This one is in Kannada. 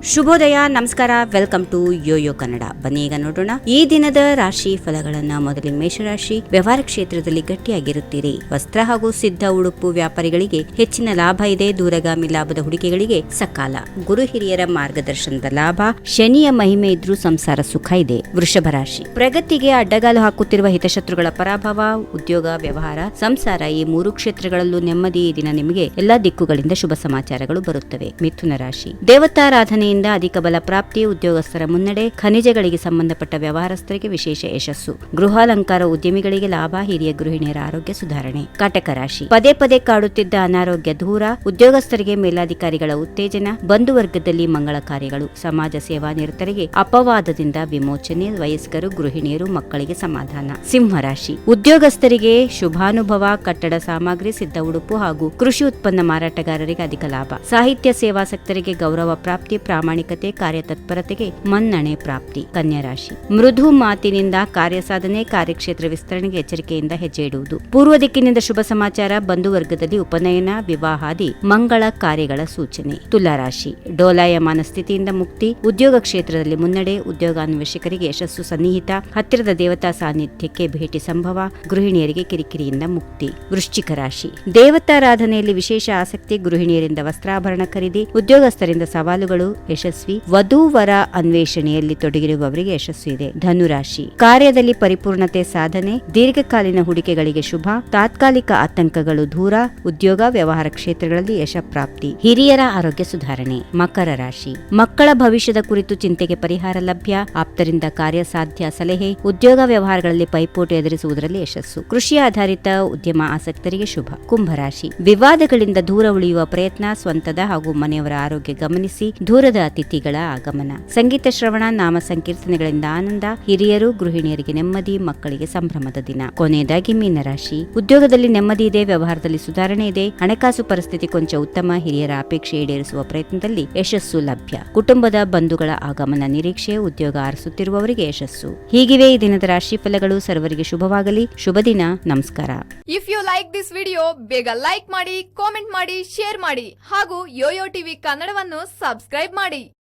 ಶುಭೋದಯ, ನಮಸ್ಕಾರ, ವೆಲ್ಕಮ್ ಟು ಯೋಯೋ ಕನ್ನಡ. ಬನ್ನಿ ಈಗ ನೋಡೋಣ ಈ ದಿನದ ರಾಶಿ ಫಲಗಳನ್ನ. ಮೊದಲೇ ಮೇಷರಾಶಿ. ವ್ಯವಹಾರ ಕ್ಷೇತ್ರದಲ್ಲಿ ಗಟ್ಟಿಯಾಗಿರುತ್ತೀರಿ. ವಸ್ತ್ರ ಹಾಗೂ ಸಿದ್ಧ ಉಡುಪು ವ್ಯಾಪಾರಿಗಳಿಗೆ ಹೆಚ್ಚಿನ ಲಾಭ ಇದೆ. ದೂರಗಾಮಿ ಲಾಭದ ಹೂಡಿಕೆಗಳಿಗೆ ಸಕಾಲ. ಗುರು ಹಿರಿಯರ ಮಾರ್ಗದರ್ಶನದ ಲಾಭ. ಶನಿಯ ಮಹಿಮೆ ಇದ್ರೂ ಸಂಸಾರ ಸುಖ ಇದೆ. ವೃಷಭ ರಾಶಿ. ಪ್ರಗತಿಗೆ ಅಡ್ಡಗಾಲು ಹಾಕುತ್ತಿರುವ ಹಿತಶತ್ರುಗಳ ಪರಾಭವ. ಉದ್ಯೋಗ, ವ್ಯವಹಾರ, ಸಂಸಾರ ಈ ಮೂರು ಕ್ಷೇತ್ರಗಳಲ್ಲೂ ನೆಮ್ಮದಿ. ಈ ದಿನ ನಿಮಗೆ ಎಲ್ಲಾ ದಿಕ್ಕುಗಳಿಂದ ಶುಭ ಸಮಾಚಾರಗಳು ಬರುತ್ತವೆ. ಮಿಥುನ ರಾಶಿ. ದೇವತಾರಾಧನೆಯಿಂದ ಅಧಿಕ ಬಲ ಪ್ರಾಪ್ತಿ. ಉದ್ಯೋಗಸ್ಥರ ಮುನ್ನಡೆ. ಖನಿಜಗಳಿಗೆ ಸಂಬಂಧಪಟ್ಟ ವ್ಯವಹಾರಸ್ಥರಿಗೆ ವಿಶೇಷ ಯಶಸ್ಸು. ಗೃಹಾಲಂಕಾರ ಉದ್ಯಮಿಗಳಿಗೆ ಲಾಭ. ಹಿರಿಯ ಗೃಹಿಣಿಯರ ಆರೋಗ್ಯ ಸುಧಾರಣೆ. ಕಟಕ ರಾಶಿ. ಪದೇ ಪದೇ ಕಾಡುತ್ತಿದ್ದ ಅನಾರೋಗ್ಯ ದೂರ. ಉದ್ಯೋಗಸ್ಥರಿಗೆ ಮೇಲಾಧಿಕಾರಿಗಳ ಉತ್ತೇಜನ. ಬಂಧು ವರ್ಗದಲ್ಲಿ ಮಂಗಳ ಕಾರ್ಯಗಳು. ಸಮಾಜ ಸೇವಾ ನಿರತರಿಗೆ ಅಪವಾದದಿಂದ ವಿಮೋಚನೆ. ವಯಸ್ಕರು, ಗೃಹಿಣಿಯರು, ಮಕ್ಕಳಿಗೆ ಸಮಾಧಾನ. ಸಿಂಹ ರಾಶಿ. ಉದ್ಯೋಗಸ್ಥರಿಗೆ ಶುಭಾನುಭವ. ಕಟ್ಟಡ ಸಾಮಗ್ರಿ, ಸಿದ್ಧ ಉಡುಪು ಹಾಗೂ ಕೃಷಿ ಉತ್ಪನ್ನ ಮಾರಾಟಗಾರರಿಗೆ ಅಧಿಕ ಲಾಭ. ಸಾಹಿತ್ಯ ಸೇವಾಸಕ್ತರಿಗೆ ಗೌರವ ಪ್ರಾಪ್ತಿ. ಪ್ರಾಮಾಣಿಕತೆ, ಕಾರ್ಯತತ್ಪರತೆಗೆ ಮನ್ನಣೆ ಪ್ರಾಪ್ತಿ. ಕನ್ಯಾ ರಾಶಿ. ಮೃದು ಮಾತಿನಿಂದ ಕಾರ್ಯಸಾಧನೆ. ಕಾರ್ಯಕ್ಷೇತ್ರ ವಿಸ್ತರಣೆಗೆ ಎಚ್ಚರಿಕೆಯಿಂದ ಹೆಜ್ಜೆ ಇಡುವುದು. ಪೂರ್ವ ದಿಕ್ಕಿನಿಂದ ಶುಭ ಸಮಾಚಾರ. ಬಂಧು ವರ್ಗದಲ್ಲಿ ಉಪನಯನ, ವಿವಾಹಾದಿ ಮಂಗಳ ಕಾರ್ಯಗಳ ಸೂಚನೆ. ತುಲಾ ರಾಶಿ. ಡೋಲಾಯಮಾನ ಸ್ಥಿತಿಯಿಂದ ಮುಕ್ತಿ. ಉದ್ಯೋಗ ಕ್ಷೇತ್ರದಲ್ಲಿ ಮುನ್ನಡೆ. ಉದ್ಯೋಗಾನ್ವೇಷಕರಿಗೆ ಯಶಸ್ಸು ಸನ್ನಿಹಿತ. ಹತ್ತಿರದ ದೇವತಾ ಸಾನ್ನಿಧ್ಯಕ್ಕೆ ಭೇಟಿ ಸಂಭವ. ಗೃಹಿಣಿಯರಿಗೆ ಕಿರಿಕಿರಿಯಿಂದ ಮುಕ್ತಿ. ವೃಶ್ಚಿಕ ರಾಶಿ. ದೇವತಾರಾಧನೆಯಲ್ಲಿ ವಿಶೇಷ ಆಸಕ್ತಿ. ಗೃಹಿಣಿಯರಿಂದ ವಸ್ತ್ರಾಭರಣ ಖರೀದಿ. ಉದ್ಯೋಗಸ್ಥರಿಂದ ಸವಾಲುಗಳು. ಯಶಸ್ವಿ. ವಧೂವರ ಅನ್ವೇಷಣೆಯಲ್ಲಿ ತೊಡಗಿರುವವರಿಗೆ ಯಶಸ್ಸು ಇದೆ. ಧನುರಾಶಿ. ಕಾರ್ಯದಲ್ಲಿ ಪರಿಪೂರ್ಣತೆ ಸಾಧನೆ. ದೀರ್ಘಕಾಲೀನ ಹೂಡಿಕೆಗಳಿಗೆ ಶುಭ. ತಾತ್ಕಾಲಿಕ ಆತಂಕಗಳು ದೂರ. ಉದ್ಯೋಗ, ವ್ಯವಹಾರ ಕ್ಷೇತ್ರಗಳಲ್ಲಿ ಯಶ ಪ್ರಾಪ್ತಿ. ಹಿರಿಯರ ಆರೋಗ್ಯ ಸುಧಾರಣೆ. ಮಕರ ರಾಶಿ. ಮಕ್ಕಳ ಭವಿಷ್ಯದ ಕುರಿತು ಚಿಂತೆಗೆ ಪರಿಹಾರ ಲಭ್ಯ. ಆಪ್ತರಿಂದ ಕಾರ್ಯಸಾಧ್ಯ ಸಲಹೆ. ಉದ್ಯೋಗ ವ್ಯವಹಾರಗಳಲ್ಲಿ ಪೈಪೋಟಿ ಎದುರಿಸುವುದರಲ್ಲಿ ಯಶಸ್ಸು. ಕೃಷಿ ಆಧಾರಿತ ಉದ್ಯಮ ಆಸಕ್ತರಿಗೆ ಶುಭ. ಕುಂಭರಾಶಿ. ವಿವಾದಗಳಿಂದ ದೂರ ಉಳಿಯುವ ಪ್ರಯತ್ನ. ಸ್ವಂತದ ಹಾಗೂ ಮನೆಯವರ ಆರೋಗ್ಯ ಗಮನಿಸಿ. ದೂರದ ಅತಿಥಿಗಳ ಆಗಮನ. ಸಂಗೀತ ಶ್ರವಣ, ನಾಮ ಸಂಕೀರ್ತನೆಗಳಿಂದ ಆನಂದ. ಹಿರಿಯರು, ಗೃಹಿಣಿಯರಿಗೆ ನೆಮ್ಮದಿ. ಮಕ್ಕಳಿಗೆ ಸಂಭ್ರಮದ ದಿನ. ಕೊನೆಯದಾಗಿ ಮೀನರಾಶಿ. ಉದ್ಯೋಗದಲ್ಲಿ ನೆಮ್ಮದಿ ಇದೆ. ವ್ಯವಹಾರದಲ್ಲಿ ಸುಧಾರಣೆ ಇದೆ. ಹಣಕಾಸು ಪರಿಸ್ಥಿತಿ ಕೊಂಚ ಉತ್ತಮ. ಹಿರಿಯರ ಅಪೇಕ್ಷೆ ಈಡೇರಿಸುವ ಪ್ರಯತ್ನದಲ್ಲಿ ಯಶಸ್ಸು ಲಭ್ಯ. ಕುಟುಂಬದ ಬಂಧುಗಳ ಆಗಮನ ನಿರೀಕ್ಷೆ. ಉದ್ಯೋಗ ಆರಿಸುತ್ತಿರುವವರಿಗೆ ಯಶಸ್ಸು. ಹೀಗಿವೆ ಈ ದಿನದ ರಾಶಿ ಫಲಗಳು. ಸರ್ವರಿಗೆ ಶುಭವಾಗಲಿ. ಶುಭ ದಿನ. ನಮಸ್ಕಾರ. If you like this video, ಬೇಗ ಲೈಕ್ ಮಾಡಿ, ಕಾಮೆಂಟ್ ಮಾಡಿ, ಶೇರ್ ಮಾಡಿ ಹಾಗೂ ಯೋಯೋ ಟಿವಿ ಕನ್ನಡವನ್ನು ಸಬ್ಸ್ಕ್ರೈಬ್ ಮಾಡಿ.